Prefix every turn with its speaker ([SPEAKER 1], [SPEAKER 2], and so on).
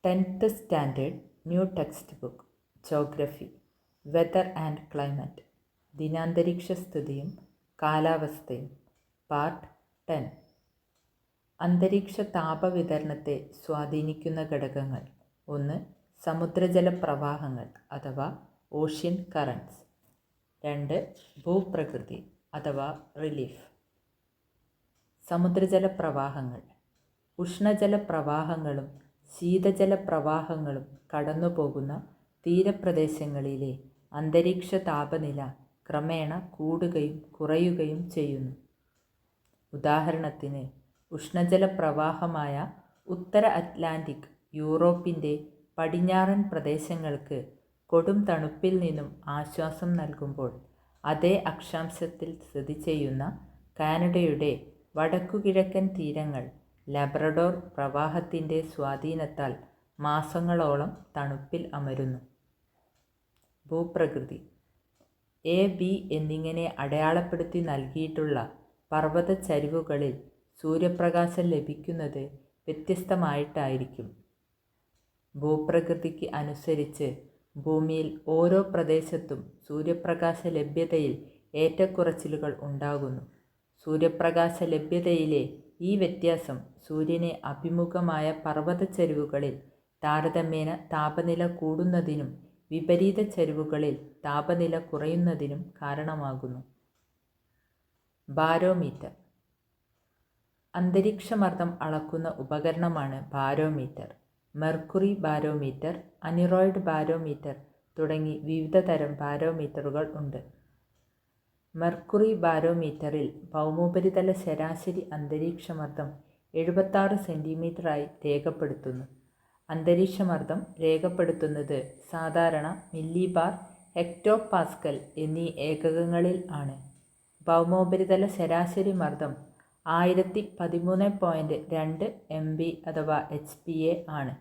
[SPEAKER 1] 10th standard new text book geography weather and climate ദിനാന്തരീക്ഷസ്ഥിതിയും കാലാവസ്ഥയും part 10. അന്തരീക്ഷ താപവിതരണത്തെ സ്വാധീനിക്കുന്ന ഘടകങ്ങൾ. 1. സമുദ്രജല പ്രവാഹങ്ങൾ അഥവാ ഓഷ്യൻ കറൻസ്. 2. ഭൂപ്രകൃതി അഥവാ റിലീഫ്. സമുദ്രജല പ്രവാഹങ്ങൾ. ഉഷ്ണജല പ്രവാഹങ്ങളും ശീതജല പ്രവാഹങ്ങളും കടന്നുപോകുന്ന തീരപ്രദേശങ്ങളിലെ അന്തരീക്ഷ താപനില ക്രമേണ കൂടുകയും കുറയുകയും ചെയ്യുന്നു. ഉദാഹരണത്തിന്, ഉഷ്ണജല പ്രവാഹമായ ഉത്തര അറ്റ്ലാന്റിക് യൂറോപ്പിൻ്റെ പടിഞ്ഞാറൻ പ്രദേശങ്ങൾക്ക് കൊടും തണുപ്പിൽ നിന്നും ആശ്വാസം നൽകുമ്പോൾ, അതേ അക്ഷാംശത്തിൽ സ്ഥിതി ചെയ്യുന്ന കാനഡയുടെ വടക്കുകിഴക്കൻ തീരങ്ങൾ ലബ്രഡോർ പ്രവാഹത്തിൻ്റെ സ്വാധീനത്താൽ മാസങ്ങളോളം തണുപ്പിൽ അമരുന്നു. ഭൂപ്രകൃതി. എ, ബി എന്നിങ്ങനെ അടയാളപ്പെടുത്തി നൽകിയിട്ടുള്ള പർവ്വതച്ചരിവുകളിൽ സൂര്യപ്രകാശം ലഭിക്കുന്നത് വ്യത്യസ്തമായിട്ടായിരിക്കും. ഭൂപ്രകൃതിക്ക് അനുസരിച്ച് ഭൂമിയിൽ ഓരോ പ്രദേശത്തും സൂര്യപ്രകാശ ലഭ്യതയിൽ ഏറ്റക്കുറച്ചിലുകൾ ഉണ്ടാകുന്നു. സൂര്യപ്രകാശ ലഭ്യതയിലെ ഈ വ്യത്യാസം സൂര്യന് അഭിമുഖമായ പർവ്വതച്ചരിവുകളിൽ താരതമ്യേന താപനില കൂടുന്നതിനും വിപരീത ചരിവുകളിൽ താപനില കുറയുന്നതിനും കാരണമാകുന്നു. ബാരോമീറ്റർ. അന്തരീക്ഷമർദ്ദം അളക്കുന്ന ഉപകരണമാണ് barometer. Mercury barometer, aneroid barometer തുടങ്ങി വിവിധ തരം ബാരോമീറ്ററുകൾ ഉണ്ട്. മെർക്കുറി ബാരോമീറ്ററിൽ ഭൗമോപരിതല ശരാശരി അന്തരീക്ഷമർദ്ദം 76 സെന്റിമീറ്ററായി രേഖപ്പെടുത്തുന്നു. അന്തരീക്ഷമർദ്ദം രേഖപ്പെടുത്തുന്നത് സാധാരണ മില്ലിബാർ, ഹെക്ടോപാസ്കൽ എന്നീ ഏകകങ്ങളിൽ ആണ്. ഭൗമോപരിതല ശരാശരി മർദ്ദം 1013.2 MB അഥവാ HPA ആണ്.